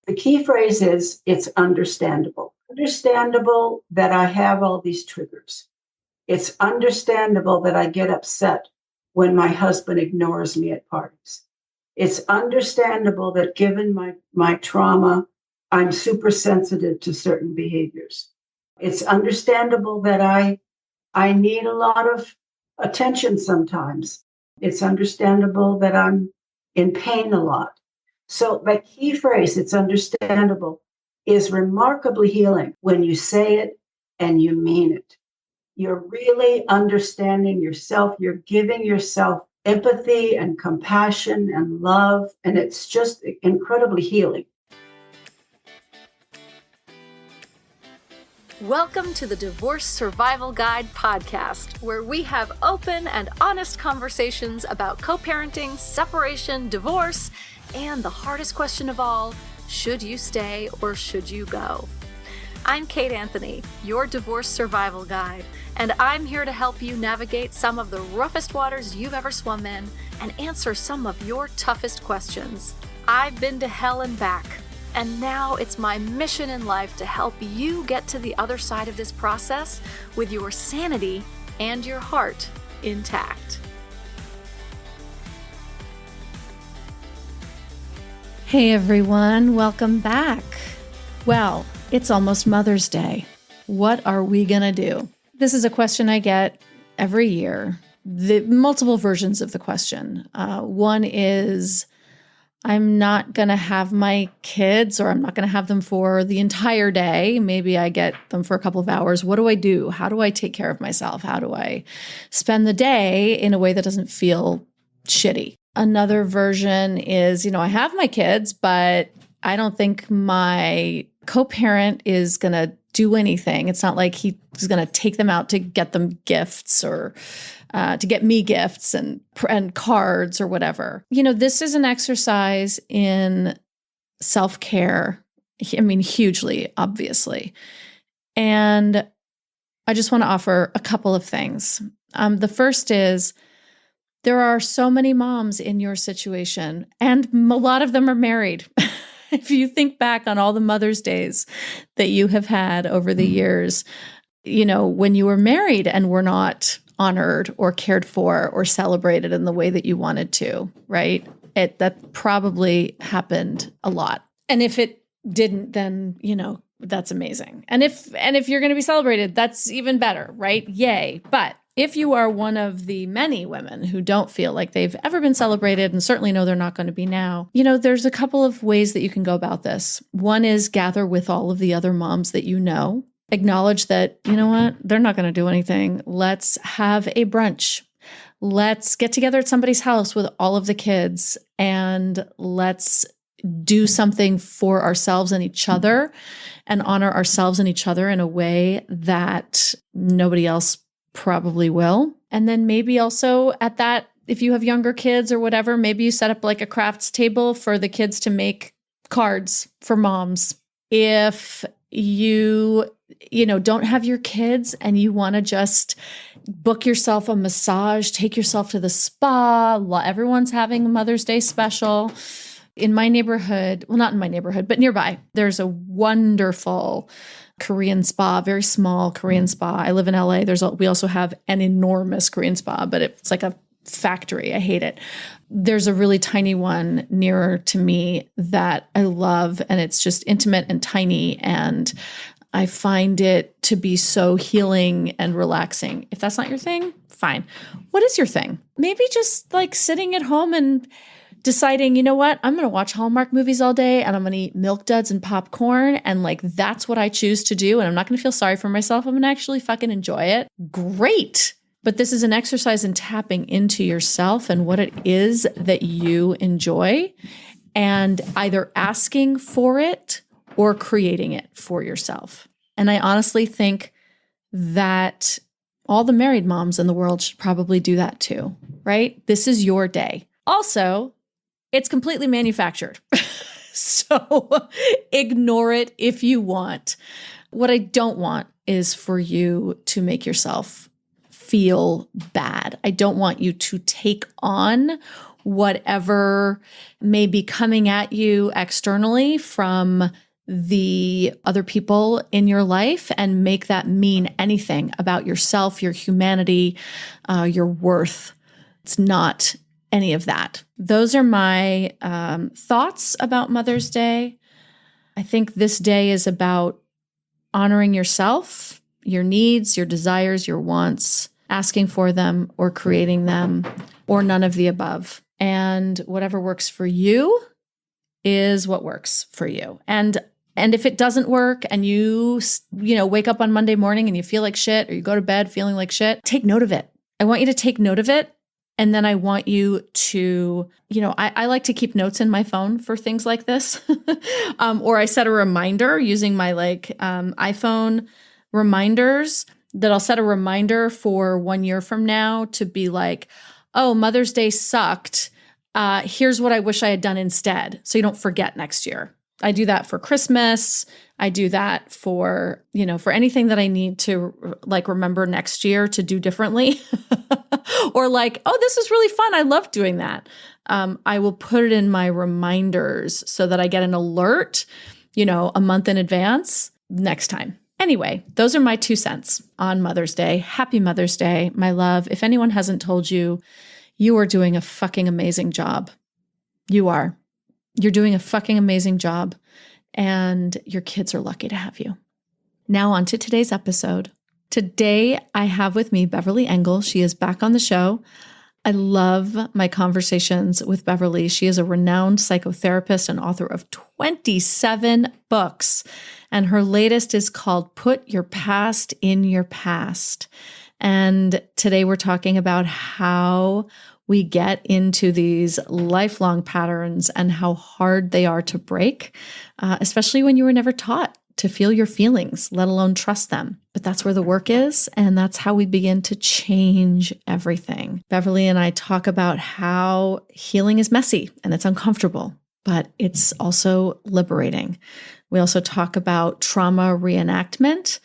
The key phrase is, it's understandable. Understandable that I have all these triggers. It's understandable that I get upset when my husband ignores me at parties. It's understandable that given my trauma, I'm super sensitive to certain behaviors. It's understandable that I need a lot of attention sometimes. It's understandable that I'm in pain a lot. So the key phrase, it's understandable, is remarkably healing when you say it and you mean it. You're really understanding yourself. You're giving yourself empathy and compassion and love. And it's just incredibly healing. Welcome to the Divorce Survival Guide podcast, where we have open and honest conversations about co-parenting, separation, divorce, and the hardest question of all, should you stay or should you go? I'm Kate Anthony, your Divorce Survival Guide, and I'm here to help you navigate some of the roughest waters you've ever swum in and answer some of your toughest questions. I've been to hell and back, and now it's my mission in life to help you get to the other side of this process with your sanity and your heart intact. Hey everyone, welcome back. Well, it's almost Mother's Day. What are we gonna do? This is a question I get every year. The multiple versions of the question. One is, I'm not gonna have my kids, or I'm not gonna have them for the entire day. Maybe I get them for a couple of hours. What do I do? How do I take care of myself? How do I spend the day in a way that doesn't feel shitty? Another version is, I have my kids, but I don't think my co-parent is going to do anything. It's not like he's going to take them out to get them gifts or to get me gifts and cards or whatever. This is an exercise in self-care. I mean, hugely, obviously. And I just want to offer a couple of things. The first is, there are so many moms in your situation, and a lot of them are married. If you think back on all the Mother's Days that you have had over the years, when you were married and were not honored or cared for or celebrated in the way that you wanted to, right? That probably happened a lot. And if it didn't, then, that's amazing. And if you're going to be celebrated, that's even better, right? Yay. But if you are one of the many women who don't feel like they've ever been celebrated and certainly know they're not going to be now, there's a couple of ways that you can go about this. One is gather with all of the other moms that you know. Acknowledge that, they're not going to do anything. Let's have a brunch. Let's get together at somebody's house with all of the kids and let's do something for ourselves and each other and honor ourselves and each other in a way that nobody else probably will. And then maybe also at that, if you have younger kids or whatever, maybe you set up like a crafts table for the kids to make cards for moms. If you don't have your kids and you want to just book yourself a massage, take yourself to the spa, everyone's having a Mother's Day special. In my neighborhood, well, not in my neighborhood, but nearby, there's a wonderful Korean spa, very small Korean spa. I live in LA. We also have an enormous Korean spa, but it's like a factory. I hate it. There's a really tiny one nearer to me that I love, and it's just intimate and tiny, and I find it to be so healing and relaxing. If that's not your thing, fine. What is your thing? Maybe just like sitting at home and deciding, I'm going to watch Hallmark movies all day and I'm going to eat Milk Duds and popcorn. And that's what I choose to do. And I'm not going to feel sorry for myself. I'm going to actually fucking enjoy it. Great. But this is an exercise in tapping into yourself and what it is that you enjoy and either asking for it or creating it for yourself. And I honestly think that all the married moms in the world should probably do that too, right? This is your day. Also, it's completely manufactured. So ignore it if you want. What I don't want is for you to make yourself feel bad. I don't want you to take on whatever may be coming at you externally from the other people in your life and make that mean anything about yourself, your humanity, your worth. It's not any of that. Those are my thoughts about Mother's Day. I think this day is about honoring yourself, your needs, your desires, your wants, asking for them or creating them, or none of the above. And whatever works for you is what works for you. And if it doesn't work and you wake up on Monday morning and you feel like shit, or you go to bed feeling like shit, take note of it. I want you to take note of it. And then I want you to, I like to keep notes in my phone for things like this. Or I set a reminder using my iPhone reminders, that I'll set a reminder for 1 year from now to be like, oh, Mother's Day sucked. Here's what I wish I had done instead. So you don't forget next year. I do that for Christmas. I do that for anything that I need to remember next year to do differently. Or oh, this is really fun. I love doing that. I will put it in my reminders so that I get an alert, a month in advance next time. Anyway, those are my 2 cents on Mother's Day. Happy Mother's Day, my love. If anyone hasn't told you, you are doing a fucking amazing job. You are. You're doing a fucking amazing job, and your kids are lucky to have you. Now on to today's episode. Today, I have with me Beverly Engel. She is back on the show. I love my conversations with Beverly. She is a renowned psychotherapist and author of 27 books, and her latest is called Put Your Past in Your Past. And today we're talking about how we get into these lifelong patterns and how hard they are to break, especially when you were never taught to feel your feelings, let alone trust them. But that's where the work is, and that's how we begin to change everything. Beverly and I talk about how healing is messy and it's uncomfortable, but it's also liberating. We also talk about trauma reenactment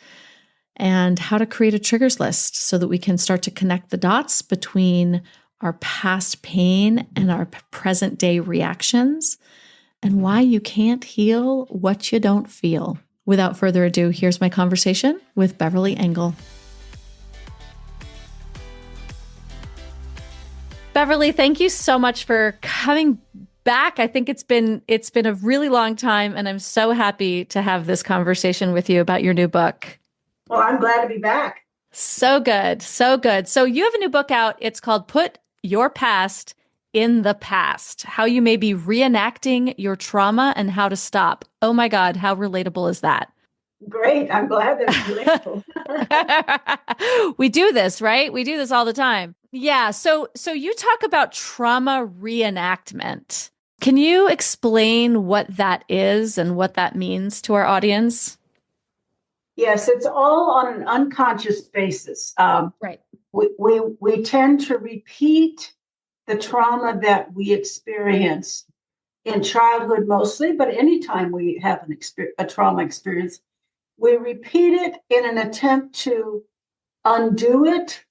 and how to create a triggers list so that we can start to connect the dots between our past pain and our present day reactions, and why you can't heal what you don't feel. Without further ado, here's my conversation with Beverly Engel. Beverly, thank you so much for coming back. I think it's been a really long time, and I'm so happy to have this conversation with you about your new book. Well, I'm glad to be back. So good. So good. So you have a new book out. It's called Put Your Past in the Past, how you may be reenacting your trauma and how to stop. Oh my God, how relatable is that? Great. I'm glad that it's relatable. We do this, right? We do this all the time. Yeah. So you talk about trauma reenactment. Can you explain what that is and what that means to our audience? Yes, it's all on an unconscious basis. Right. We tend to repeat the trauma that we experience in childhood mostly, but anytime we have a trauma experience, we repeat it in an attempt to undo it,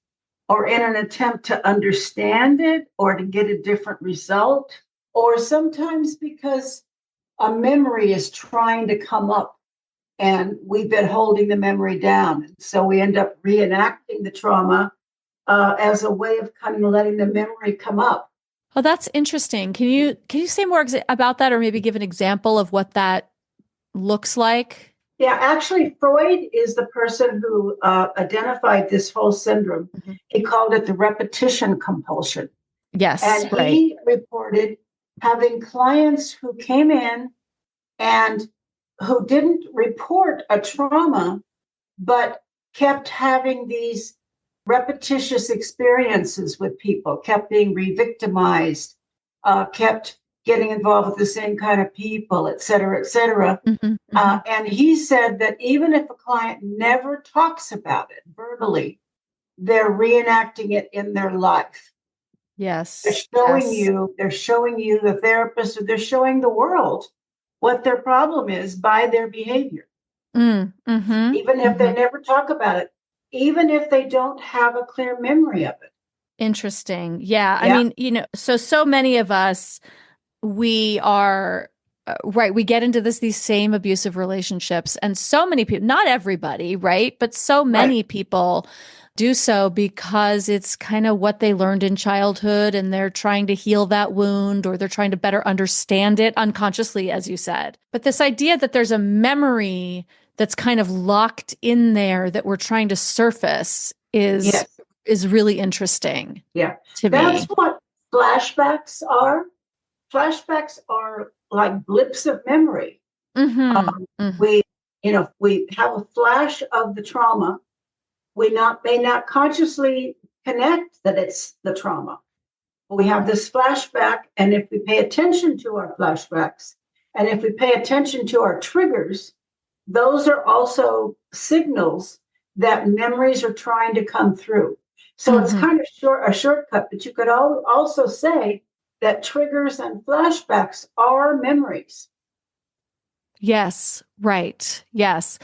or in an attempt to understand it, or to get a different result, or sometimes because a memory is trying to come up and we've been holding the memory down. So we end up reenacting the trauma as a way of kind of letting the memory come up. Oh, that's interesting. Can you say more about that, or maybe give an example of what that looks like? Yeah, actually, Freud is the person who identified this whole syndrome. Mm-hmm. He called it the repetition compulsion. Yes, and right. He reported having clients who came in and who didn't report a trauma, but kept having these repetitious experiences with people, kept being re-victimized, kept getting involved with the same kind of people, et cetera, et cetera. Mm-hmm, mm-hmm. And he said that even if a client never talks about it verbally, they're reenacting it in their life. Yes. They're showing you, the therapist, or they're showing the world what their problem is by their behavior. Mm-hmm, even if they never talk about it. even if they don't have a clear memory of it. Interesting. Yeah. I Yeah. mean, so many of us, we are right. We get into these same abusive relationships, and so many people, not everybody, right? But so many people do so because it's kind of what they learned in childhood, and they're trying to heal that wound, or they're trying to better understand it unconsciously, as you said. But this idea that there's a memory that's kind of locked in there that we're trying to surface is really interesting. Yeah. To That's me. what flashbacks are. Flashbacks are like blips of memory. We, we have a flash of the trauma. We may not consciously connect that it's the trauma. But we have this flashback, and if we pay attention to our flashbacks, and if we pay attention to our triggers, those are also signals that memories are trying to come through. So it's kind of a shortcut, but you could also say that triggers and flashbacks are memories. Yes, right. Yes.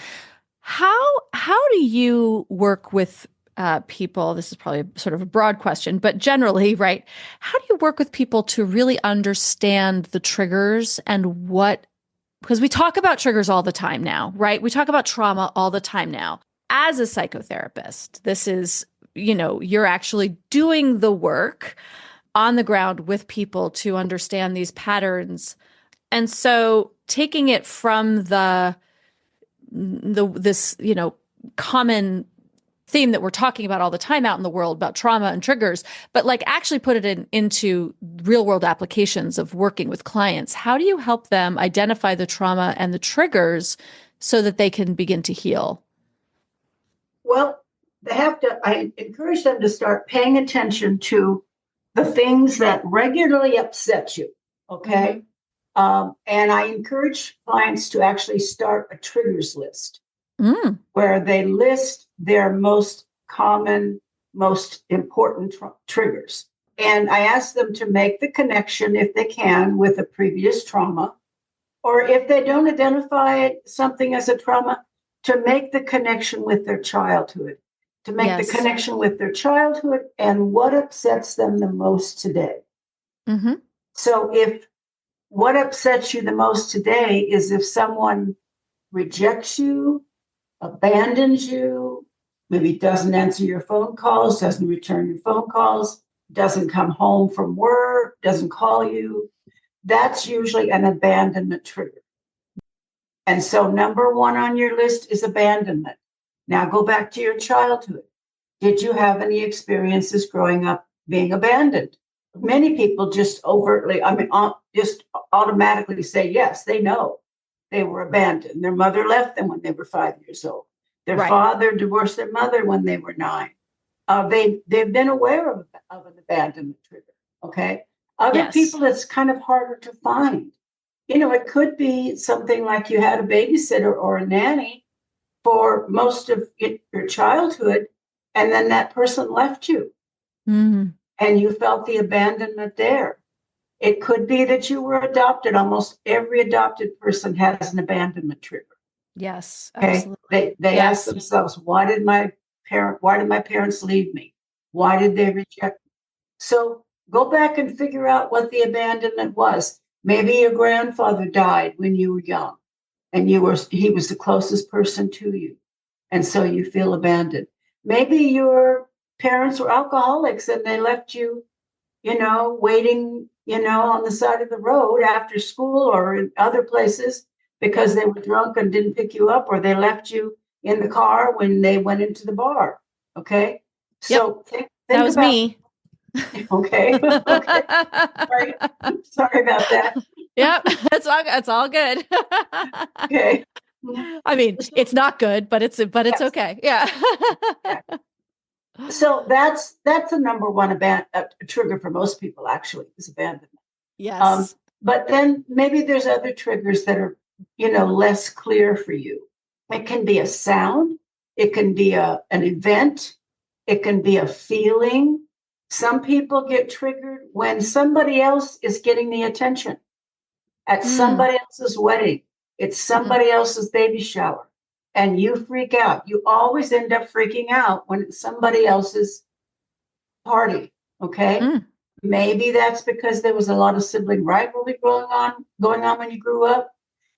How do you work with people? This is probably sort of a broad question, but generally, right? How do you work with people to really understand the triggers and because we talk about triggers all the time now, right? We talk about trauma all the time now. As a psychotherapist, this is, you're actually doing the work on the ground with people to understand these patterns. And so taking it from this common theme that we're talking about all the time out in the world about trauma and triggers, but like actually put it into real world applications of working with clients. How do you help them identify the trauma and the triggers so that they can begin to heal? Well, I encourage them to start paying attention to the things that regularly upset you. Okay. And I encourage clients to actually start a triggers list where they list their most common, most important triggers. And I ask them to make the connection, if they can, with a previous trauma, or if they don't identify something as a trauma, to make the connection with their childhood, the connection with their childhood and what upsets them the most today. So if what upsets you the most today is if someone rejects you, abandons you, maybe doesn't answer your phone calls, doesn't return your phone calls, doesn't come home from work, doesn't call you, that's usually an abandonment trigger. And so number one on your list is abandonment. Now go back to your childhood. Did you have any experiences growing up being abandoned? Many people just just automatically say, yes, they know they were abandoned. Their mother left them when they were 5 years old. Their father divorced their mother when they were 9. They've been aware of an abandonment trigger. Okay. Other people, it's kind of harder to find. It could be something like you had a babysitter or a nanny for most of your childhood, and then that person left you. And you felt the abandonment there. It could be that you were adopted. Almost every adopted person has an abandonment trigger. Yes, absolutely. Okay? They ask themselves, why did my parents leave me? Why did they reject me? So go back and figure out what the abandonment was. Maybe your grandfather died when you were young, and he was the closest person to you, and so you feel abandoned. Maybe your parents were alcoholics and they left you, waiting, on the side of the road after school or in other places because they were drunk and didn't pick you up, or they left you in the car when they went into the bar. Okay. So think that was about me. Okay. Okay. Sorry about that. Yep. It's all good. Okay. I mean, it's not good, but it's okay. Yeah. So that's a number one trigger for most people, actually, is abandonment. Yes. But then maybe there's other triggers that are, less clear for you. It can be a sound. It can be an event. It can be a feeling. Some people get triggered when somebody else is getting the attention at somebody else's wedding. It's somebody else's baby shower. and you freak out. You always end up freaking out when it's somebody else's party. Okay. Maybe that's because there was a lot of sibling rivalry going on when you grew up.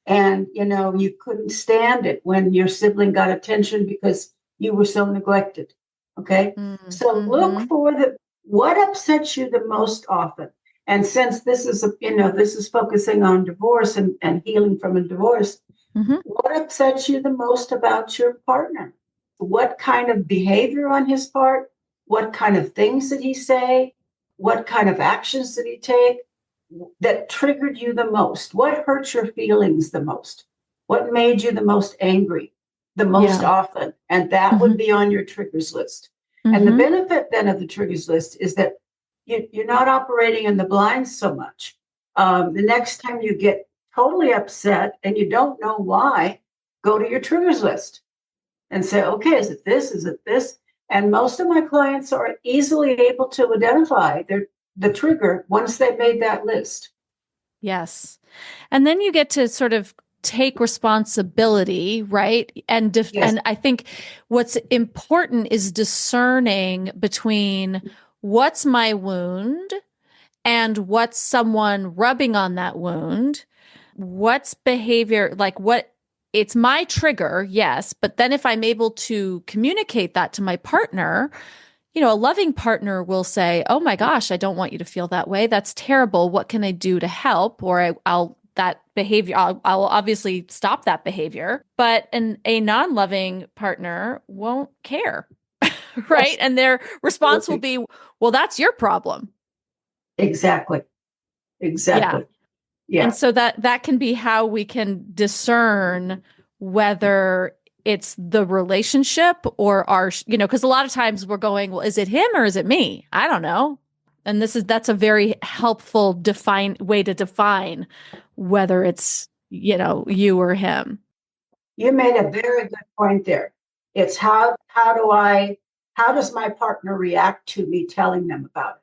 And, you couldn't stand it when your sibling got attention because you were so neglected. Okay. So look for what upsets you the most often. And since this is, this is focusing on divorce and healing from a divorce, what upsets you the most about your partner? What kind of behavior on his part? What kind of things did he say? What kind of actions did he take that triggered you the most? What hurt your feelings the most? What made you the most angry the most often? And that would be on your triggers list. And the benefit then of the triggers list is that you're not operating in the blind so much. The next time you get totally upset and you don't know why, go to your triggers list and say, okay, is it this? Is it this? And most of my clients are easily able to identify the trigger once they've made that list. Yes. And then you get to sort of take responsibility, right? And and I think what's important is discerning between what's my wound and what's someone rubbing on that wound. What's behavior, like it's my trigger, yes. But then if I'm able to communicate that to my partner, a loving partner will say, oh my gosh, I don't want you to feel that way. That's terrible. What can I do to help? Or I'll obviously stop that behavior. But a non-loving partner won't care, right? Yes. And their response will be, well, that's your problem. Exactly. Yeah. And so that can be how we can discern whether it's the relationship or our, because a lot of times we're going, well, is it him or is it me? I don't know. And that's a very helpful way to define whether it's, you or him. You made a very good point there. It's how does my partner react to me telling them about it?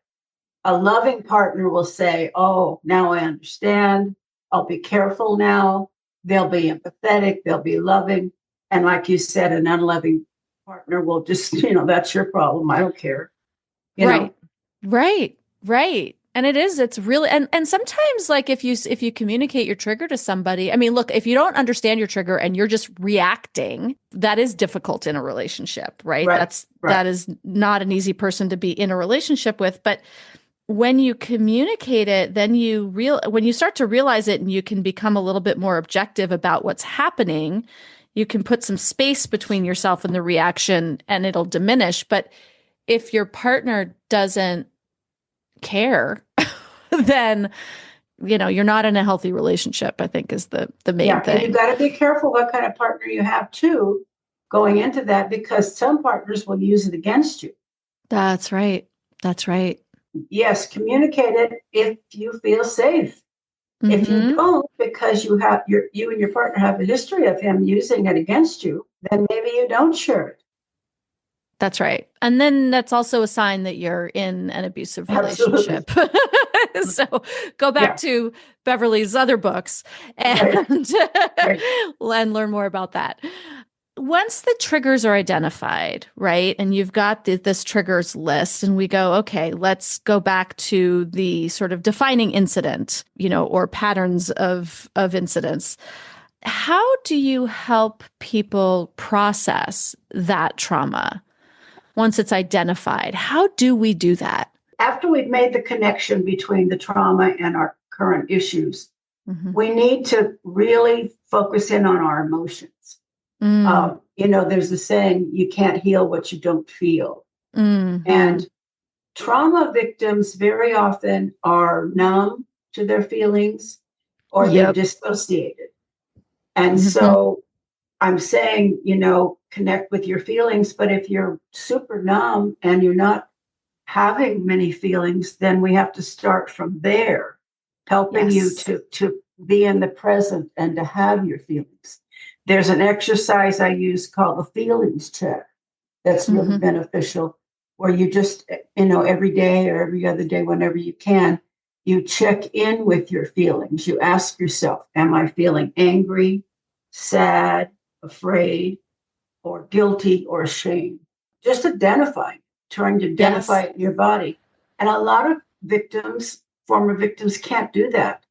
A loving partner will say, oh, now I understand. I'll be careful now. They'll be empathetic. They'll be loving. And like you said, an unloving partner will just, that's your problem. I don't care. Right. And it's really, and sometimes like if you communicate your trigger to somebody, I mean, look, if you don't understand your trigger and you're just reacting, that is difficult in a relationship, right? That is not an easy person to be in a relationship with. But when you communicate it, then when you start to realize it and you can become a little bit more objective about what's happening, you can put some space between yourself and the reaction and it'll diminish. But if your partner doesn't care, then, you're not in a healthy relationship, I think is the main thing. And you got to be careful what kind of partner you have too, going into that, because some partners will use it against you. That's right. Yes, communicate it if you feel safe. If you don't, because you and your partner have a history of him using it against you, then maybe you don't share it. That's right. And then that's also a sign that you're in an abusive relationship. So go back to Beverly's other books and learn more about that. Once the triggers are identified, right, and you've got this triggers list, and we go, okay, let's go back to the sort of defining incident, or patterns of incidents. How do you help people process that trauma once it's identified? How do we do that? After we've made the connection between the trauma and our current issues, we need to really focus in on our emotions. There's a saying, you can't heal what you don't feel. And trauma victims very often are numb to their feelings or they're dissociated. And so I'm saying, connect with your feelings. But if you're super numb and you're not having many feelings, then we have to start from there, helping you to be in the present and to have your feelings. There's an exercise I use called the feelings check that's really beneficial, where you just, every day or every other day, whenever you can, you check in with your feelings. You ask yourself, am I feeling angry, sad, afraid, or guilty, or ashamed. Just identifying, trying to identify Yes. it in your body. And a lot of victims, former victims, can't do that.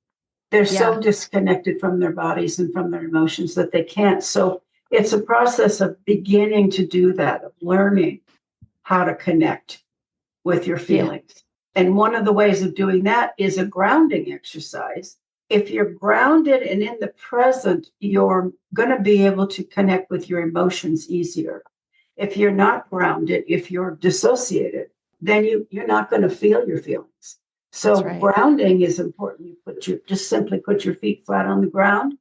They're Yeah. so disconnected from their bodies and from their emotions that they can't. So it's a process of beginning to do that, of learning how to connect with your Yeah. feelings. And one of the ways of doing that is a grounding exercise. If you're grounded and in the present, you're going to be able to connect with your emotions easier. If you're not grounded, if you're dissociated, then you're not going to feel your feelings. That's So right. grounding is important. Just simply put your feet flat on the ground.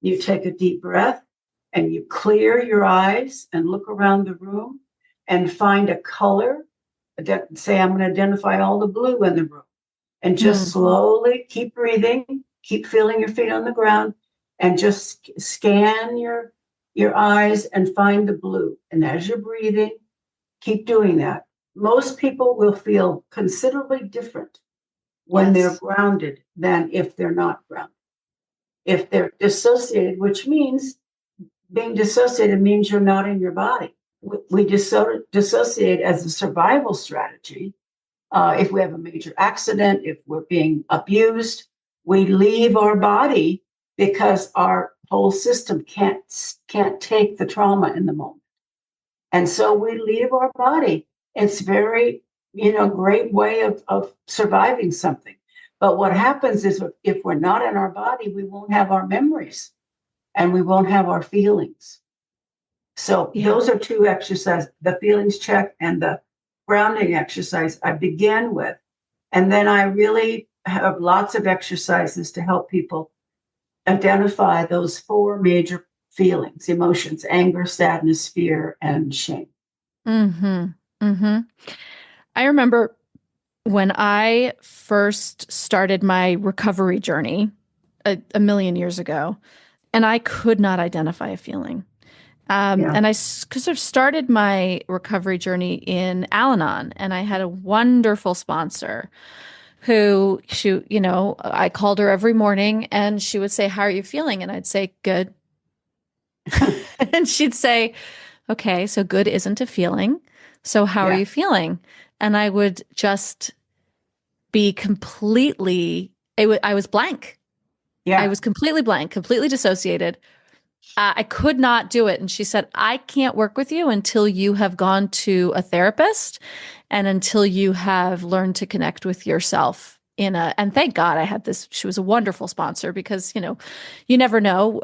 You take a deep breath and you clear your eyes and look around the room and find a color. Say, I'm going to identify all the blue in the room, and just slowly keep breathing, keep feeling your feet on the ground, and just scan your eyes and find the blue. And as you're breathing, keep doing that. Most people will feel considerably different when they're Yes. grounded than if they're not grounded. If they're dissociated, which means being dissociated means you're not in your body. We dissociate as a survival strategy. If we have a major accident, if we're being abused, we leave our body because our whole system can't take the trauma in the moment. And so we leave our body. It's very, great way of surviving something. But what happens is if we're not in our body, we won't have our memories and we won't have our feelings. So Yeah. those are two exercises, the feelings check and the grounding exercise I begin with. And then I really have lots of exercises to help people identify those four major feelings, emotions: anger, sadness, fear, and shame. I remember when I first started my recovery journey a million years ago, and I could not identify a feeling. And I sort of started my recovery journey in Al-Anon, and I had a wonderful sponsor who I called her every morning and she would say, "How are you feeling?" And I'd say, "Good." And she'd say, "Okay, so good isn't a feeling. So how are you feeling?" And I would just be I was blank. Yeah. I was completely blank, completely dissociated. I could not do it. And she said, "I can't work with you until you have gone to a therapist and until you have learned to connect with yourself and thank God I had this. She was a wonderful sponsor because, you never know.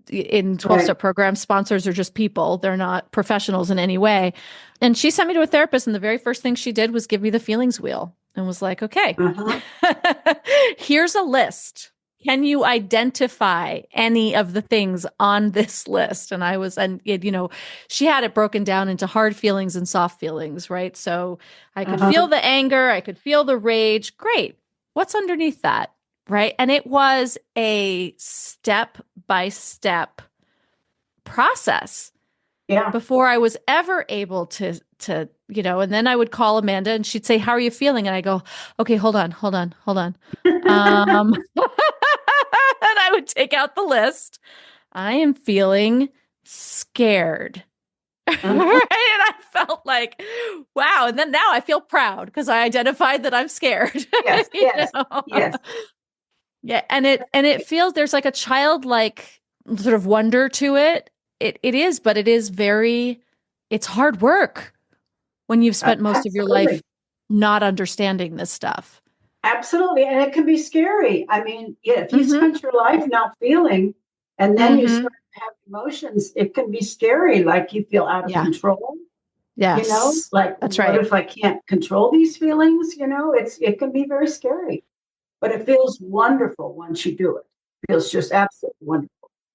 In 12-step programs, sponsors are just people. They're not professionals in any way. And she sent me to a therapist. And the very first thing she did was give me the feelings wheel and was like, "Okay, here's a list. Can you identify any of the things on this list?" And she had it broken down into hard feelings and soft feelings, right? So I could feel the anger, I could feel the rage. Great. What's underneath that? Right. And it was a step-by-step process. Yeah. Before I was ever able to, and then I would call Amanda and she'd say, "How are you feeling?" And I go, "Okay, hold on. And I would take out the list. "I am feeling scared." Right. And I felt like, wow. And then now I feel proud because I identified that I'm scared. Yes. Yes. Yes. Yeah. And it feels there's like a childlike sort of wonder to it. It is, but it's hard work when you've spent most of your life not understanding this stuff. Absolutely. And it can be scary. I mean, if you spent your life not feeling and then you start to have emotions, it can be scary. Like you feel out of control. Yes. Like That's what right. if I can't control these feelings? It can be very scary, but it feels wonderful once you do it. It feels just absolutely wonderful.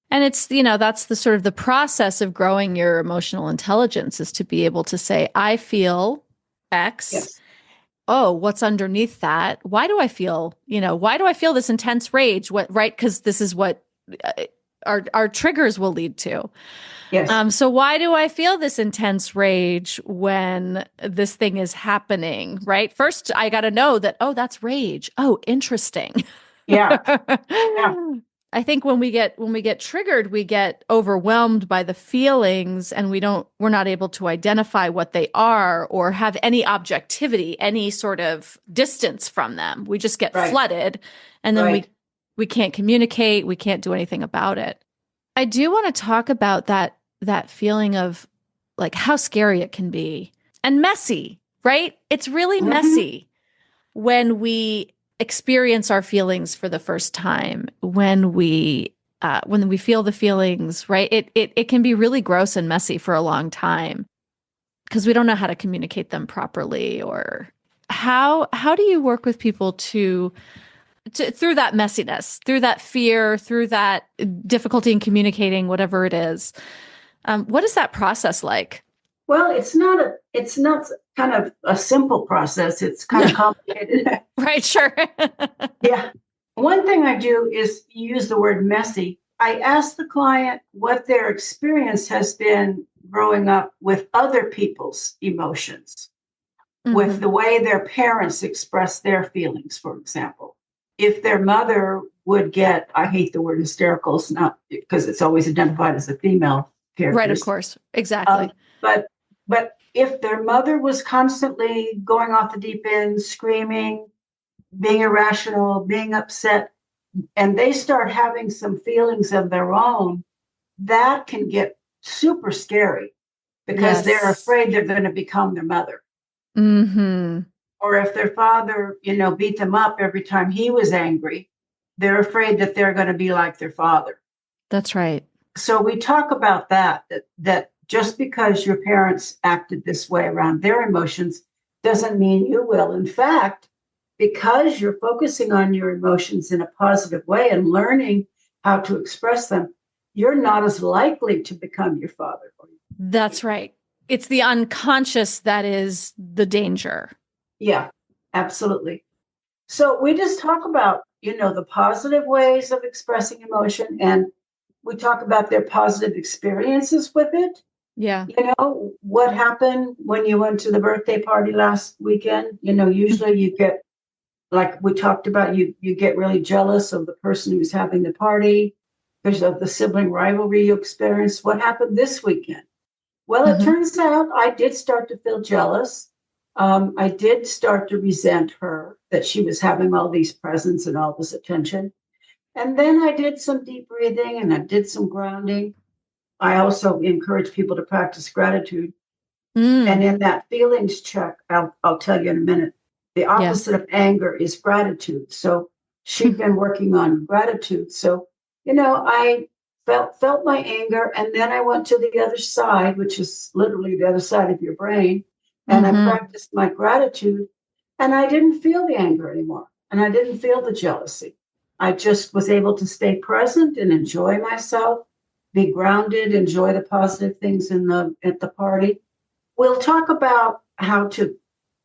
And it's, that's the sort of the process of growing your emotional intelligence is to be able to say, "I feel X." Yes. Oh, what's underneath that? Why do I feel this intense rage? Right? Because this is what our triggers will lead to. Yes. So why do I feel this intense rage when this thing is happening? Right? First, I got to know that, oh, that's rage. Oh, interesting. Yeah. Yeah. I think when we get triggered, we get overwhelmed by the feelings and we're not able to identify what they are or have any objectivity, any sort of distance from them. We just get flooded, and then we can't communicate, we can't do anything about it. I do want to talk about that feeling of like how scary it can be and messy, right? It's really messy when we experience our feelings for the first time, when we feel the feelings, right? It can be really gross and messy for a long time because we don't know how to communicate them properly. Or how do you work with people to through that messiness, through that fear, through that difficulty in communicating, whatever it is? What is that process like? Well, it's not kind of a simple process. It's kind of complicated. Right, sure. Yeah. One thing I do is use the word messy. I ask the client what their experience has been growing up with other people's emotions, with the way their parents express their feelings, for example. If their mother would get, I hate the word hysterical, it's not because it's always identified as a female character. Right, of course. Exactly. But if their mother was constantly going off the deep end, screaming, being irrational, being upset, and they start having some feelings of their own, that can get super scary because they're afraid they're going to become their mother. Mm-hmm. Or if their father, beat them up every time he was angry, they're afraid that they're going to be like their father. That's right. So we talk about that just because your parents acted this way around their emotions doesn't mean you will. In fact, because you're focusing on your emotions in a positive way and learning how to express them, you're not as likely to become your father. That's right. It's the unconscious that is the danger. Yeah, absolutely. So we just talk about, the positive ways of expressing emotion, and we talk about their positive experiences with it. Yeah. What happened when you went to the birthday party last weekend? Usually you get, like we talked about, you get really jealous of the person who's having the party because of the sibling rivalry you experienced. What happened this weekend? Well, it turns out I did start to feel jealous. I did start to resent her that she was having all these presents and all this attention. And then I did some deep breathing and I did some grounding. I also encourage people to practice gratitude. And in that feelings check, I'll tell you in a minute, the opposite of anger is gratitude. So she'd been working on gratitude. So, I felt my anger, and then I went to the other side, which is literally the other side of your brain. And I practiced my gratitude, and I didn't feel the anger anymore. And I didn't feel the jealousy. I just was able to stay present and enjoy myself, be grounded, enjoy the positive things at the party. We'll talk about how to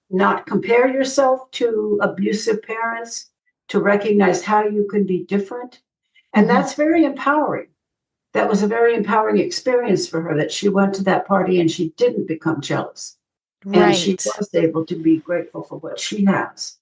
not compare yourself to abusive parents, to recognize how you can be different. And that's very empowering. That was a very empowering experience for her, that she went to that party and she didn't become jealous. Right. And she was able to be grateful for what she has.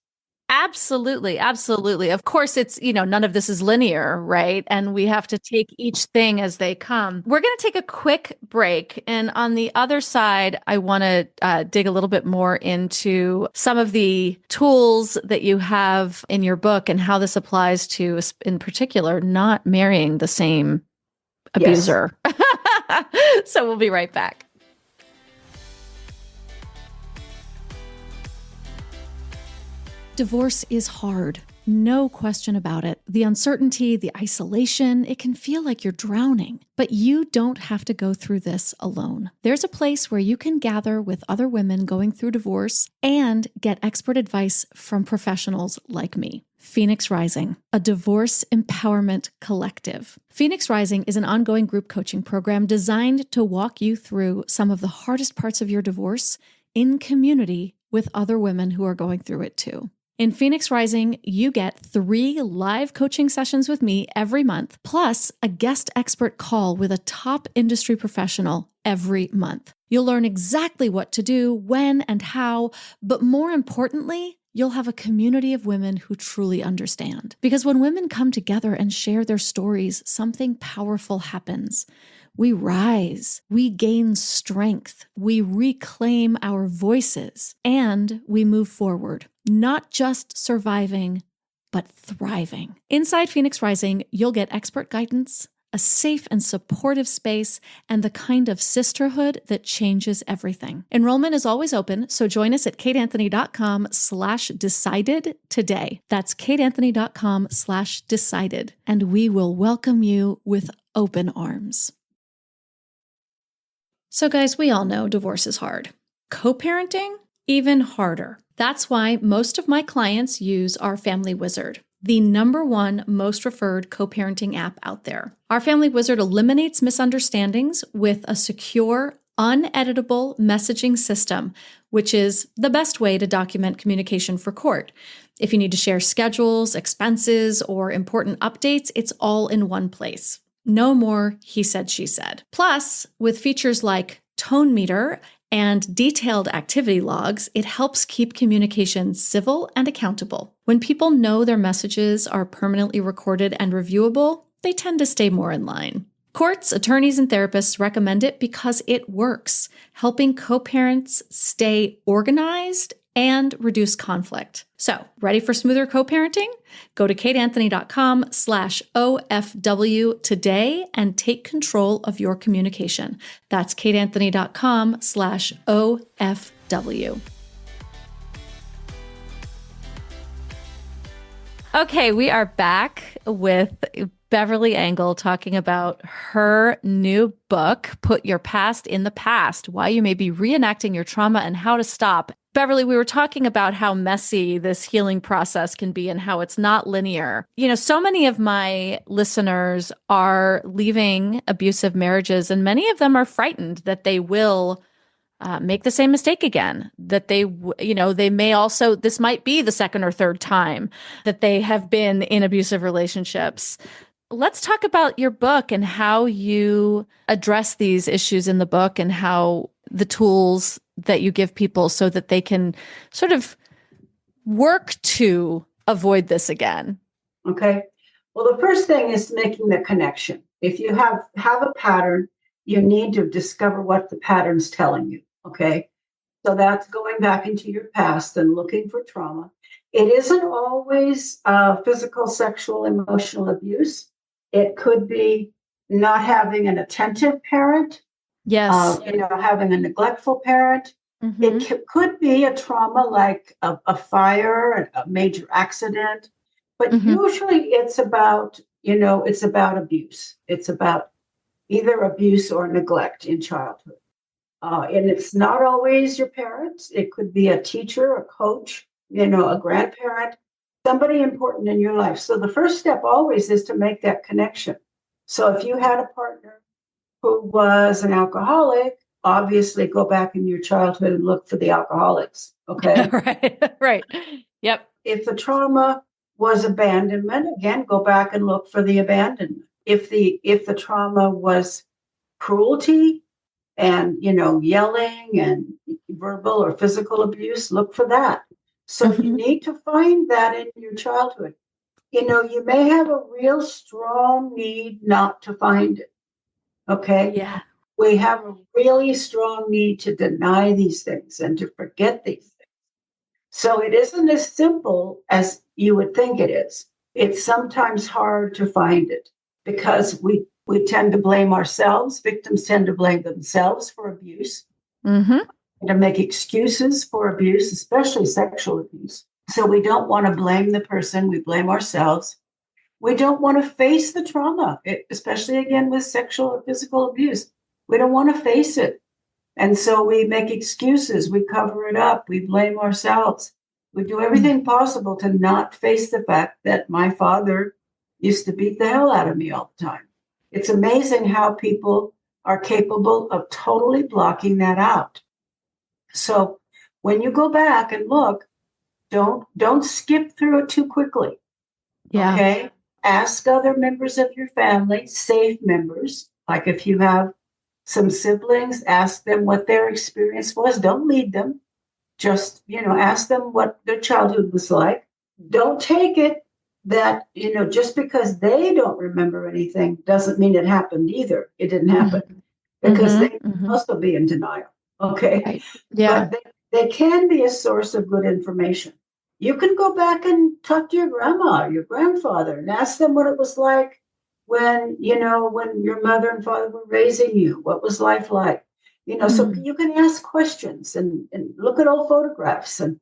Absolutely. Absolutely. Of course, it's, none of this is linear, right? And we have to take each thing as they come. We're going to take a quick break. And on the other side, I want to dig a little bit more into some of the tools that you have in your book and how this applies to, in particular, not marrying the same abuser. Yes. So we'll be right back. Divorce is hard. No question about it. The uncertainty, the isolation, it can feel like you're drowning. But you don't have to go through this alone. There's a place where you can gather with other women going through divorce and get expert advice from professionals like me. Phoenix Rising, a divorce empowerment collective. Phoenix Rising is an ongoing group coaching program designed to walk you through some of the hardest parts of your divorce in community with other women who are going through it too. In Phoenix Rising, you get 3 live coaching sessions with me every month, plus a guest expert call with a top industry professional every month. You'll learn exactly what to do, when and how, but more importantly, you'll have a community of women who truly understand. Because when women come together and share their stories, something powerful happens. We rise, we gain strength, we reclaim our voices, and we move forward, not just surviving, but thriving. Inside Phoenix Rising, you'll get expert guidance, a safe and supportive space, and the kind of sisterhood that changes everything. Enrollment is always open, so join us at kateanthony.com/decided today. That's kateanthony.com/decided, and we will welcome you with open arms. So guys, we all know divorce is hard. Co-parenting, even harder. That's why most of my clients use our Family Wizard, the #1 most referred co-parenting app out there. Our Family Wizard eliminates misunderstandings with a secure, uneditable messaging system, which is the best way to document communication for court. If you need to share schedules, expenses, or important updates, it's all in one place. No more he said, she said. Plus, with features like tone meter and detailed activity logs, it helps keep communication civil and accountable. When people know their messages are permanently recorded and reviewable, they tend to stay more in line. Courts, attorneys, and therapists recommend it because it works, helping co-parents stay organized and reduce conflict. So, ready for smoother co-parenting? Go to kateanthony.com/OFW today and take control of your communication. That's kateanthony.com/OFW. Okay, we are back with Beverly Engel talking about her new book, Put Your Past in the Past, Why You May Be Reenacting Your Trauma and How to Stop. Beverly, we were talking about how messy this healing process can be and how it's not linear. You know, so many of my listeners are leaving abusive marriages, and many of them are frightened that they will make the same mistake again, that they may also, this might be the second or third time that they have been in abusive relationships. Let's talk about your book and how you address these issues in the book and how the tools that you give people so that they can sort of work to avoid this again. Okay. Well, the first thing is making the connection. If you have a pattern, you need to discover what the pattern's telling you. Okay. So that's going back into your past and looking for trauma. It isn't always physical, sexual, emotional abuse. It could be not having an attentive parent. Yes. Having a neglectful parent. Mm-hmm. It could be a trauma like a fire, a major accident, but usually it's about abuse. It's about either abuse or neglect in childhood. And it's not always your parents. It could be a teacher, a coach, a grandparent, somebody important in your life. So the first step always is to make that connection. So if you had a partner who was an alcoholic, obviously go back in your childhood and look for the alcoholics. Okay. Right. Yep. If the trauma was abandonment, again, go back and look for the abandonment. If the trauma was cruelty and, yelling and verbal or physical abuse, look for that. So you need to find that in your childhood. You may have a real strong need not to find it. Okay. Yeah. We have a really strong need to deny these things and to forget these things. So it isn't as simple as you would think it is. It's sometimes hard to find it because we tend to blame ourselves. Victims tend to blame themselves for abuse, to make excuses for abuse, especially sexual abuse. So we don't want to blame the person. We blame ourselves. We don't want to face the trauma, especially again with sexual or physical abuse. We don't want to face it. And so we make excuses. We cover it up. We blame ourselves. We do everything possible to not face the fact that my father used to beat the hell out of me all the time. It's amazing how people are capable of totally blocking that out. So when you go back and look, don't skip through it too quickly. Yeah. Okay. Ask other members of your family, safe members, like if you have some siblings, ask them what their experience was. Don't lead them. Just, ask them what their childhood was like. Don't take it that, just because they don't remember anything doesn't mean it happened either. It didn't happen because they also be in denial. Okay. Right. Yeah. But they can be a source of good information. You can go back and talk to your grandma, your grandfather, and ask them what it was like when your mother and father were raising you. What was life like? So you can ask questions and look at old photographs and,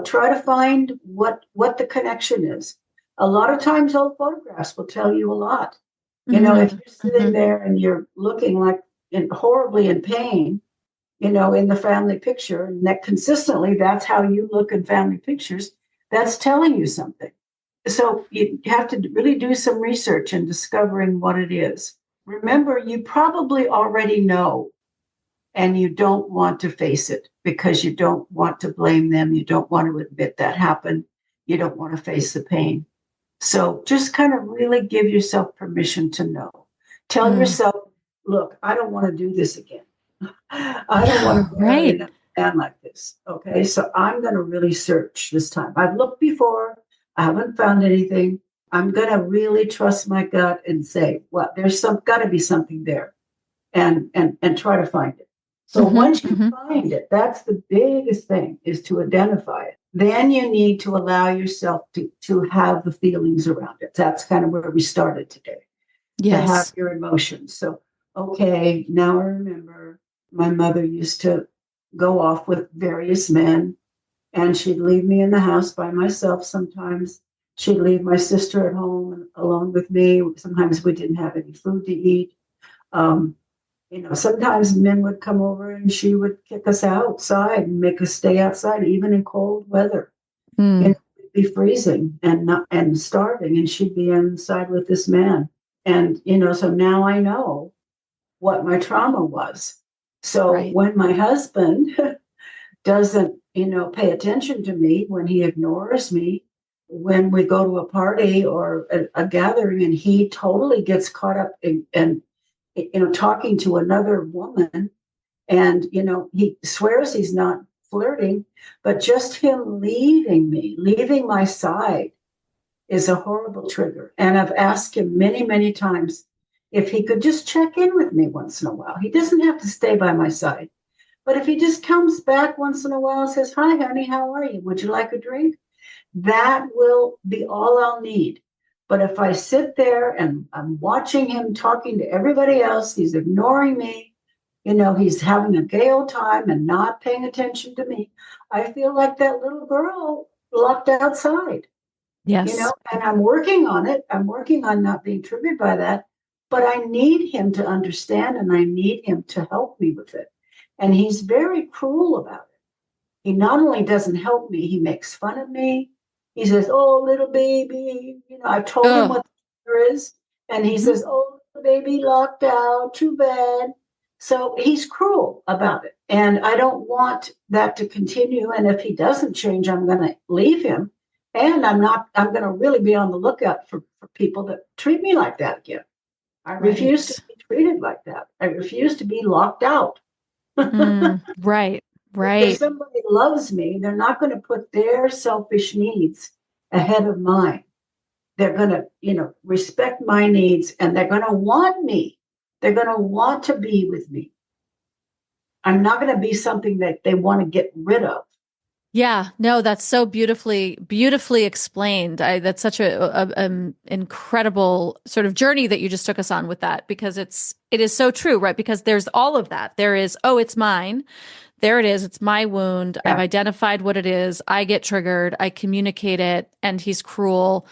try to find what the connection is. A lot of times old photographs will tell you a lot. If you're sitting there and you're looking like horribly in pain, in the family picture, and that consistently, that's how you look in family pictures, that's telling you something. So you have to really do some research in discovering what it is. Remember, you probably already know, and you don't want to face it because you don't want to blame them. You don't want to admit that happened. You don't want to face the pain. So just kind of really give yourself permission to know. Tell yourself, look, I don't want to do this again. I don't want to marry a man like this. Okay, so I'm going to really search this time. I've looked before. I haven't found anything. I'm going to really trust my gut and say, well, there's got to be something there, and try to find it. So once you find it, that's the biggest thing, is to identify it. Then you need to allow yourself to have the feelings around it. That's kind of where we started today. Yes. To have your emotions. So, okay, now I remember my mother used to go off with various men, and she'd leave me in the house by myself sometimes. She'd leave my sister at home alone with me. Sometimes we didn't have any food to eat. Sometimes men would come over and she would kick us outside and make us stay outside, even in cold weather. We'd be freezing and starving, and she'd be inside with this man. And, so now I know what my trauma was. So when my husband doesn't, pay attention to me, when he ignores me, when we go to a party or a gathering and he totally gets caught up in talking to another woman, and, he swears he's not flirting, but just him leaving my side is a horrible trigger. And I've asked him many, many times if he could just check in with me once in a while. He doesn't have to stay by my side, but if he just comes back once in a while and says, hi, honey, how are you? Would you like a drink? That will be all I'll need. But if I sit there and I'm watching him talking to everybody else, he's ignoring me, he's having a gay old time and not paying attention to me, I feel like that little girl locked outside. Yes. And I'm working on it. I'm working on not being triggered by that, but I need him to understand, and I need him to help me with it. And he's very cruel about it. He not only doesn't help me, he makes fun of me. He says, oh, little baby, I told him what there is. And he says, oh, little baby locked out, too bad. So he's cruel about it. And I don't want that to continue. And if he doesn't change, I'm going to leave him. And I'm going to really be on the lookout for people that treat me like that again. I refuse to be treated like that. I refuse to be locked out. Right. If somebody loves me, they're not going to put their selfish needs ahead of mine. They're going to, respect my needs, and they're going to want me. They're going to want to be with me. I'm not going to be something that they want to get rid of. Yeah, no, that's so beautifully explained. That's such a incredible sort of journey that you just took us on with that, because it is so true, right? Because there's all of that. There is, oh, it's mine. There it is. It's my wound. Yeah. I've identified what it is. I get triggered. I communicate it, and he's cruel.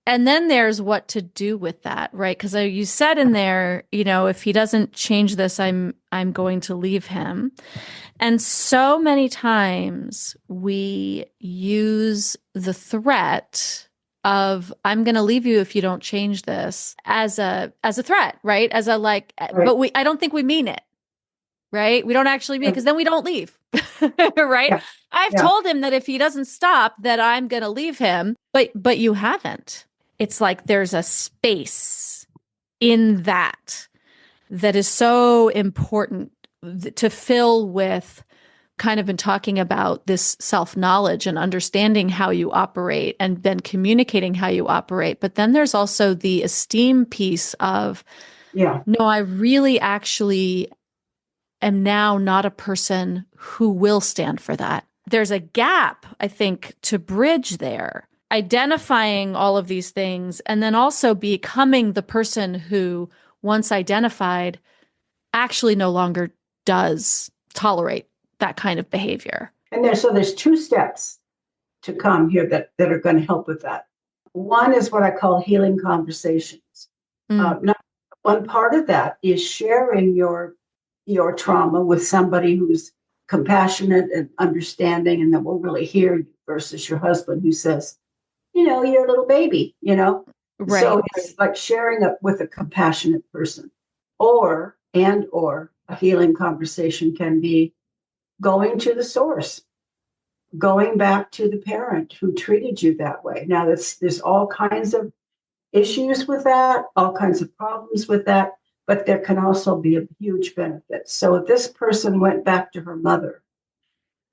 And then there's what to do with that, right? Because you said in there, if he doesn't change this, I'm going to leave him. And so many times we use the threat of, I'm going to leave you if you don't change this, as a threat, right? As a right. But I don't think we mean it, right? We don't actually mean it, because then we don't leave, right? Yeah. I've told him that if he doesn't stop, that I'm going to leave him, but you haven't. It's like there's a space in that is so important to fill with kind of been talking about this self-knowledge and understanding how you operate and then communicating how you operate. But then there's also the esteem piece of, no, I really actually am now not a person who will stand for that. There's a gap, I think, to bridge there, identifying all of these things and then also becoming the person who, once identified, actually no longer does tolerate that kind of behavior. And there's two steps to come here that are going to help with that. One is what I call healing conversations. One part of that is sharing your trauma with somebody who's compassionate and understanding and that will really hear you versus your husband who says, you're a little baby, Right. So it's like sharing up with a compassionate person or a healing conversation can be going to the source, going back to the parent who treated you that way. Now there's all kinds of issues with that, all kinds of problems with that, but there can also be a huge benefit. So if this person went back to her mother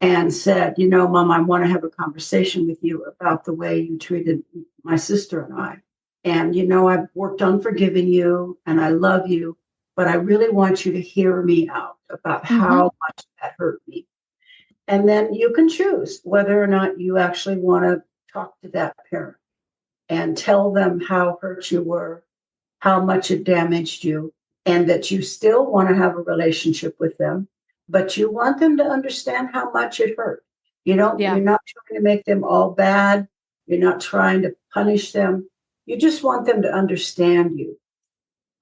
and said, Mom, I want to have a conversation with you about the way you treated my sister and I. And, I've worked on forgiving you and I love you, but I really want you to hear me out about how much that hurt me. And then you can choose whether or not you actually want to talk to that parent and tell them how hurt you were, how much it damaged you, and that you still want to have a relationship with them, but you want them to understand how much it hurt. You're not trying to make them all bad. You're not trying to punish them. You just want them to understand you.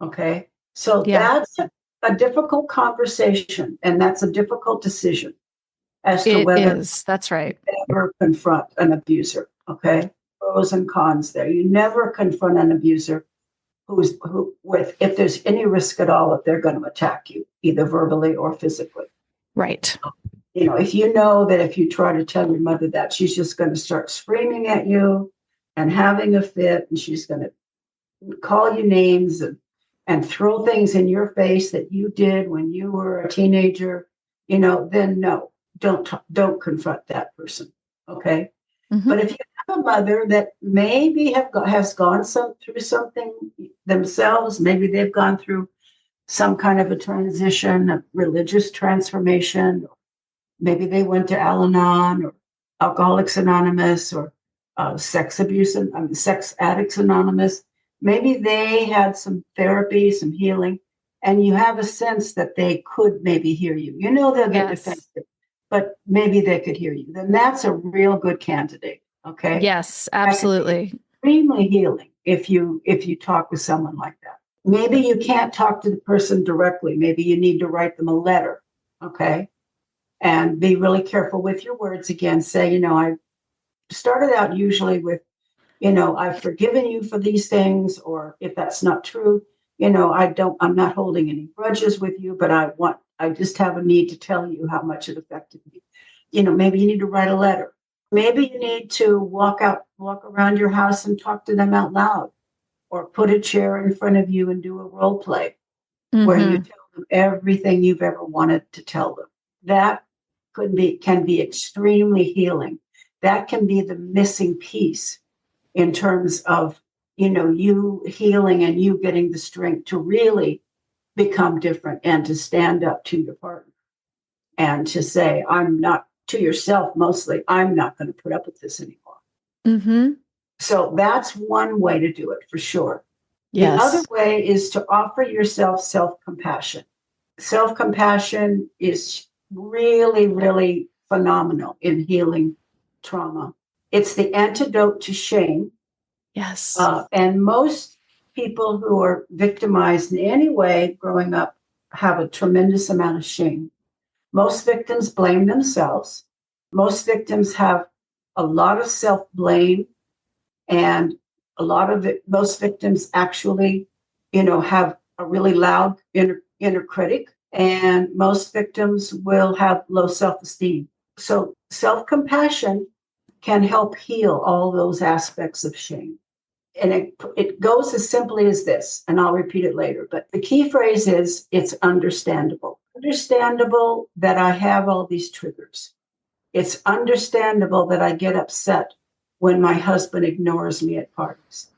Okay? So that's a difficult conversation, and that's a difficult decision as to whether that's right. you ever confront an abuser. Okay? Pros and cons there. You never confront an abuser if there's any risk at all that they're going to attack you, either verbally or physically. Right. If you know that if you try to tell your mother that, she's just going to start screaming at you and having a fit, and she's going to call you names and throw things in your face that you did when you were a teenager, then no, don't confront that person. Okay. But if you have a mother that maybe has gone through something themselves, maybe they've gone through some kind of a transition, a religious transformation, or maybe they went to Al-Anon or Alcoholics Anonymous or Sex Addicts Anonymous. Maybe they had some therapy, some healing, and you have a sense that they could maybe hear you. They'll get defensive, but maybe they could hear you. Then that's a real good candidate. Okay. Yes, absolutely. Extremely healing if you talk with someone like that. Maybe you can't talk to the person directly. Maybe you need to write them a letter. Okay. And be really careful with your words again. Say, I started out usually with, I've forgiven you for these things, or if that's not true, I'm not holding any grudges with you, but I just have a need to tell you how much it affected me. Maybe you need to write a letter. Maybe you need to walk around your house and talk to them out loud, or put a chair in front of you and do a role play where you tell them everything you've ever wanted to tell them. That can be extremely healing. That can be the missing piece in terms of, you healing and you getting the strength to really become different and to stand up to your partner and to say, to yourself mostly, I'm not going to put up with this anymore. So that's one way to do it for sure. Yes. The other way is to offer yourself self-compassion. Self-compassion is really, really phenomenal in healing trauma. It's the antidote to shame. Yes. And most people who are victimized in any way growing up have a tremendous amount of shame. Most victims blame themselves. Most victims have a lot of self-blame, and most victims actually, have a really loud inner critic, and most victims will have low self-esteem. So self-compassion can help heal all those aspects of shame. And it goes as simply as this, and I'll repeat it later, but the key phrase is, it's understandable. understandable that I have all these triggers. It's understandable that I get upset when my husband ignores me at parties.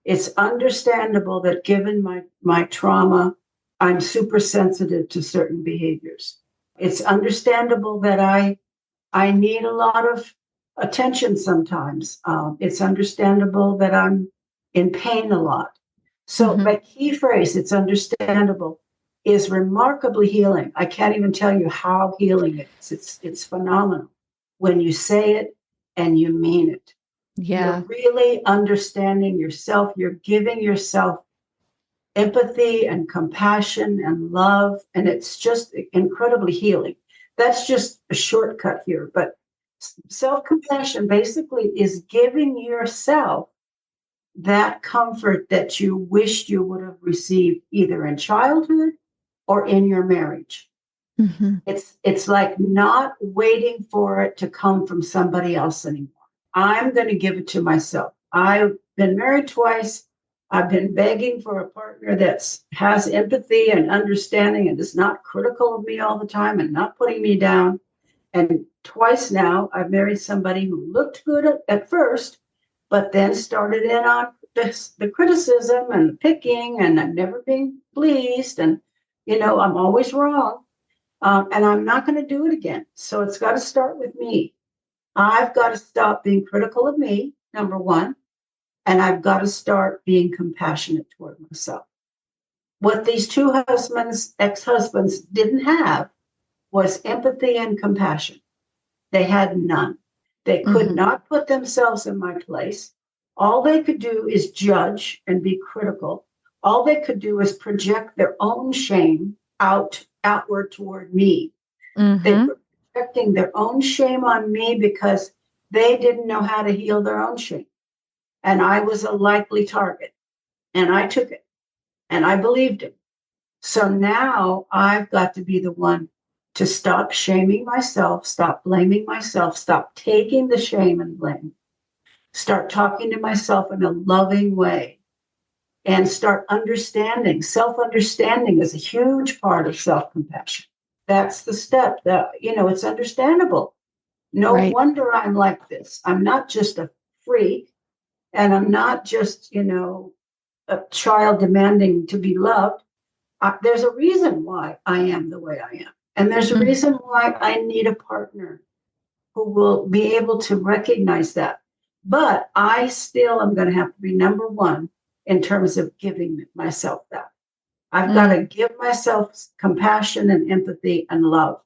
It's understandable that given my trauma, I'm super sensitive to certain behaviors. It's understandable that I need a lot of attention sometimes. It's understandable that I'm in pain a lot. So my key phrase, it's understandable, is remarkably healing. I can't even tell you how healing it is. It's phenomenal when you say it and you mean it. Yeah. You're really understanding yourself. You're giving yourself empathy and compassion and love. And it's just incredibly healing. That's just a shortcut here. But self-compassion basically is giving yourself that comfort that you wished you would have received either in childhood or in your marriage. It's like not waiting for it to come from somebody else anymore. I'm going to give it to myself. I've been married twice. I've been begging for a partner that has empathy and understanding and is not critical of me all the time and not putting me down. And twice now, I've married somebody who looked good at first, but then started in on the criticism and the picking, and I'm never being pleased. And, I'm always wrong. And I'm not going to do it again. So it's got to start with me. I've got to stop being critical of me, number one. And I've got to start being compassionate toward myself. What these two ex-husbands, didn't have was empathy and compassion. They had none. They could not put themselves in my place. All they could do is judge and be critical. All they could do is project their own shame outward toward me. They were projecting their own shame on me because they didn't know how to heal their own shame. And I was a likely target. And I took it. And I believed it. So now I've got to be the one to stop shaming myself, stop blaming myself, stop taking the shame and blame, start talking to myself in a loving way, and start understanding. Self-understanding is a huge part of self-compassion. That's the step that, it's understandable. No wonder I'm like this. I'm not just a freak, and I'm not just, a child demanding to be loved. There's a reason why I am the way I am. And there's a reason why I need a partner who will be able to recognize that. But I still am going to have to be number one in terms of giving myself that. I've got to give myself compassion and empathy and love.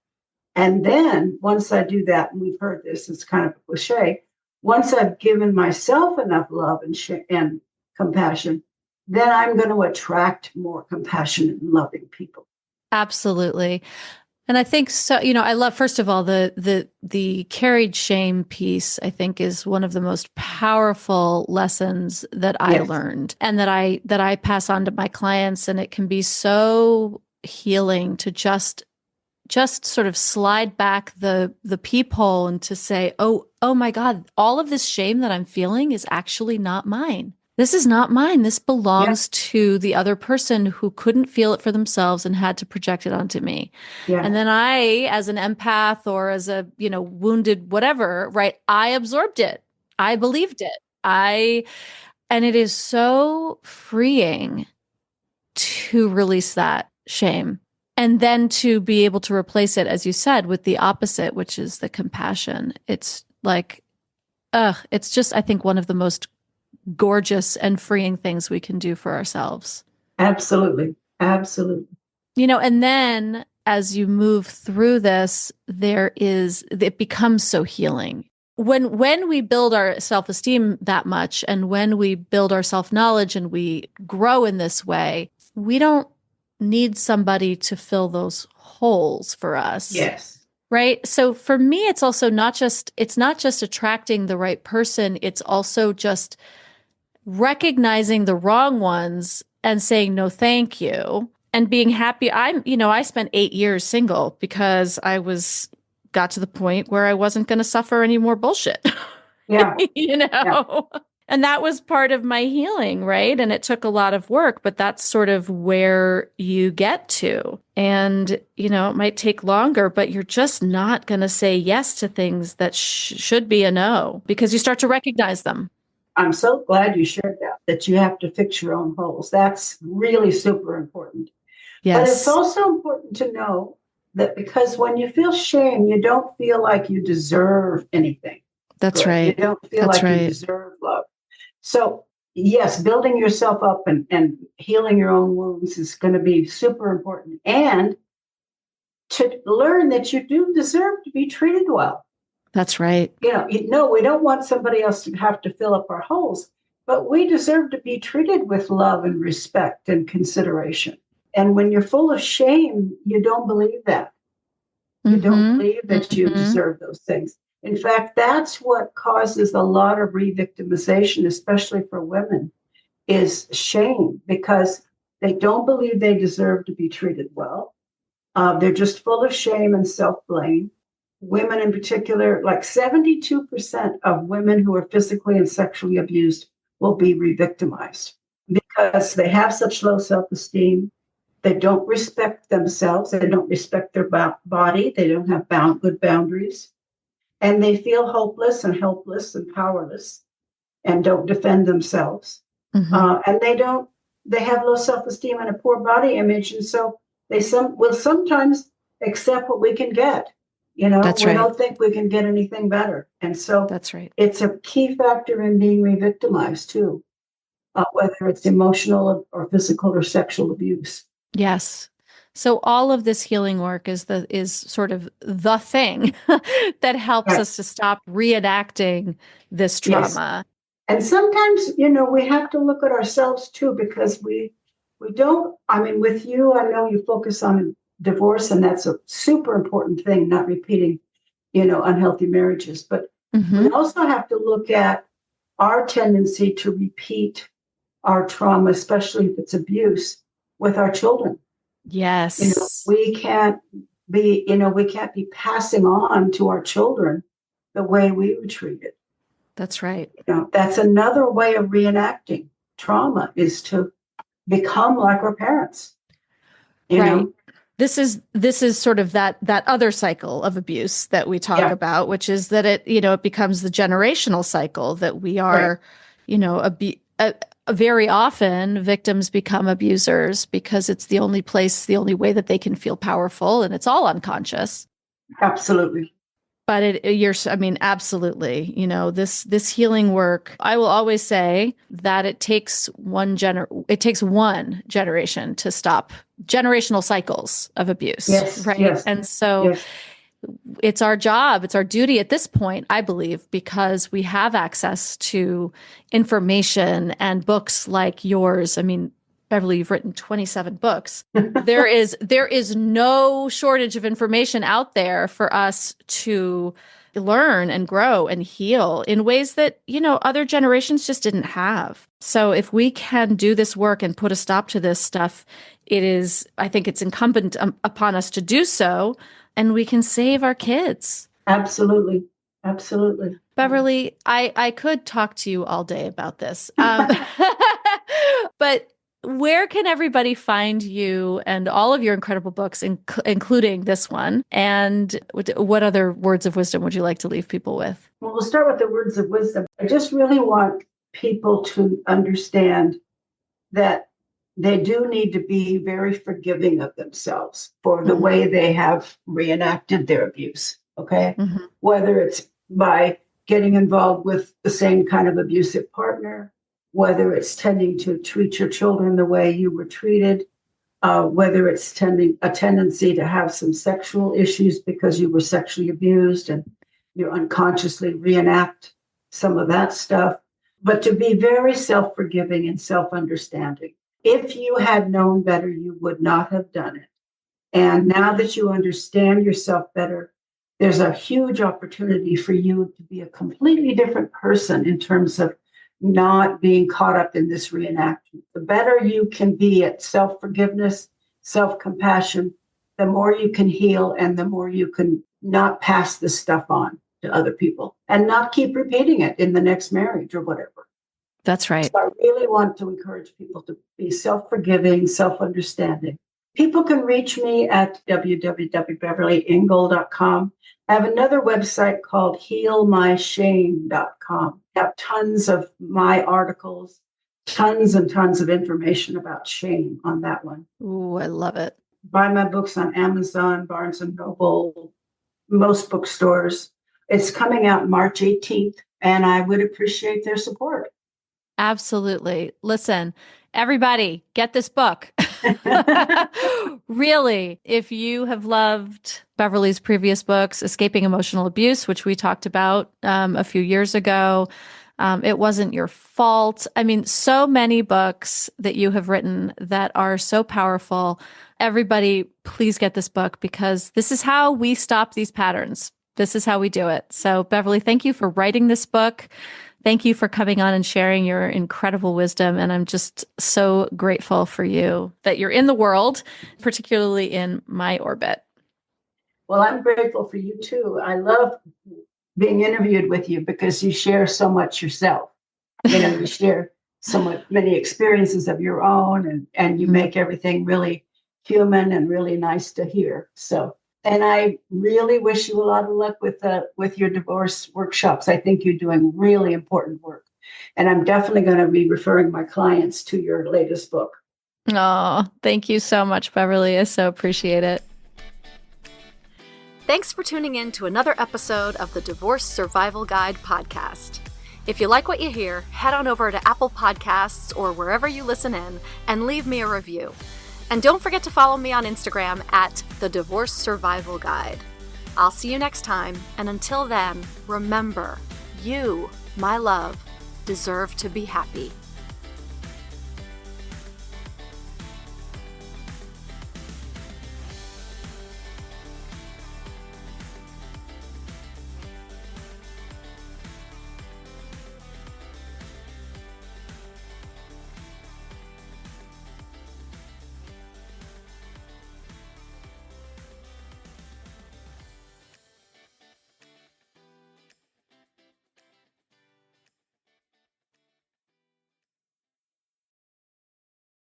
And then once I do that, and we've heard this, it's kind of a cliche, once I've given myself enough love and compassion, then I'm going to attract more compassionate and loving people. Absolutely. And I think so, I love, first of all, the carried shame piece, I think, is one of the most powerful lessons that I learned and that I pass on to my clients. And it can be so healing to just sort of slide back the peephole and to say, oh my God, all of this shame that I'm feeling is actually not mine. This is not mine. This belongs to the other person who couldn't feel it for themselves and had to project it onto me. Yeah. And then I, as an empath or as a, wounded whatever, right, I absorbed it. I believed it. And it is so freeing to release that shame. And then to be able to replace it, as you said, with the opposite, which is the compassion. It's like, it's just, I think, one of the most gorgeous and freeing things we can do for ourselves. Absolutely. Absolutely. And then as you move through this, it becomes so healing. When we build our self-esteem that much, and when we build our self-knowledge and we grow in this way, we don't need somebody to fill those holes for us. Yes. Right. So for me, it's also not just attracting the right person. It's also just recognizing the wrong ones and saying, no, thank you. And being happy. I spent 8 years single because I got to the point where I wasn't going to suffer any more bullshit. Yeah. Yeah. And that was part of my healing, right? And it took a lot of work, but that's sort of where you get to. And, it might take longer, but you're just not going to say yes to things that should be a no because you start to recognize them. I'm so glad you shared that you have to fix your own holes. That's really super important. Yes. But it's also important to know that because when you feel shame, you don't feel like you deserve anything. That's good. Right. You don't feel That's like right. you deserve love. So, yes, building yourself up and healing your own wounds is going to be super important. And to learn that you do deserve to be treated well. That's right. We don't want somebody else to have to fill up our holes, but we deserve to be treated with love and respect and consideration. And when you're full of shame, you don't believe that. You don't believe that you deserve those things. In fact, that's what causes a lot of re-victimization, especially for women, is shame, because they don't believe they deserve to be treated well. They're just full of shame and self-blame. Women in particular, like 72% of women who are physically and sexually abused will be re-victimized because they have such low self-esteem. They don't respect themselves. They don't respect their body. They don't have good boundaries. And they feel hopeless and helpless and powerless and don't defend themselves. And they have low self-esteem and a poor body image. And so they will sometimes accept what we can get. That's right. Don't think we can get anything better. And so that's right. It's a key factor in being re-victimized too, whether it's emotional or physical or sexual abuse. Yes. So all of this healing work is sort of the thing that helps us to stop reenacting this trauma. Yes. And sometimes, we have to look at ourselves too, because we don't, with you, I know you focus on divorce, and that's a super important thing, not repeating, unhealthy marriages. But we also have to look at our tendency to repeat our trauma, especially if it's abuse, with our children. Yes. We can't be passing on to our children the way we were treated. That's right. That's another way of reenacting trauma, is to become like our parents. Right. This is sort of that other cycle of abuse that we talk about, which is that it becomes the generational cycle that we are, very often victims become abusers because it's the only way that they can feel powerful, and it's all unconscious. Absolutely. But absolutely. This healing work, I will always say that it takes one generation to stop generational cycles of abuse. Yes, right. Yes, and so it's our job, it's our duty at this point, I believe, because we have access to information and books like yours. Beverly, you've written 27 books. There is no shortage of information out there for us to learn and grow and heal in ways that, other generations just didn't have. So if we can do this work and put a stop to this stuff, I think it's incumbent upon us to do so, and we can save our kids. Absolutely. Absolutely. Beverly, I could talk to you all day about this. But where can everybody find you and all of your incredible books, including this one? And what other words of wisdom would you like to leave people with? Well, we'll start with the words of wisdom. I just really want people to understand that they do need to be very forgiving of themselves for the way they have reenacted their abuse. Okay. Whether it's by getting involved with the same kind of abusive partner, whether it's tending to treat your children the way you were treated, whether it's a tendency to have some sexual issues because you were sexually abused and you unconsciously reenact some of that stuff, but to be very self-forgiving and self-understanding. If you had known better, you would not have done it. And now that you understand yourself better, there's a huge opportunity for you to be a completely different person in terms of not being caught up in this reenactment. The better you can be at self-forgiveness, self-compassion, the more you can heal and the more you can not pass this stuff on to other people and not keep repeating it in the next marriage or whatever. That's right. So I really want to encourage people to be self-forgiving, self-understanding. People can reach me at www.beverlyengel.com. I have another website called healmyshame.com. I have tons of my articles, tons and tons of information about shame on that one. Ooh, I love it. Buy my books on Amazon, Barnes and Noble, most bookstores. It's coming out March 18th, and I would appreciate their support. Absolutely. Listen, everybody, get this book. Really, if you have loved Beverly's previous books, Escaping Emotional Abuse, which we talked about a few years ago, It Wasn't Your Fault. I mean, so many books that you have written that are so powerful. Everybody, please get this book because this is how we stop these patterns. This is how we do it. So, Beverly, thank you for writing this book. Thank you for coming on and sharing your incredible wisdom. And I'm just so grateful for you that you're in the world, particularly in my orbit. Well, I'm grateful for you too. I love being interviewed with you because you share so much yourself. You share many experiences of your own, and you make everything really human and really nice to hear. So, and I really wish you a lot of luck with your divorce workshops. I think you're doing really important work. And I'm definitely going to be referring my clients to your latest book. Oh, thank you so much, Beverly. I so appreciate it. Thanks for tuning in to another episode of the Divorce Survival Guide podcast. If you like what you hear, head on over to Apple Podcasts or wherever you listen in and leave me a review. And don't forget to follow me on Instagram at the Divorce Survival Guide. I'll see you next time, and until then, remember, you, my love, deserve to be happy.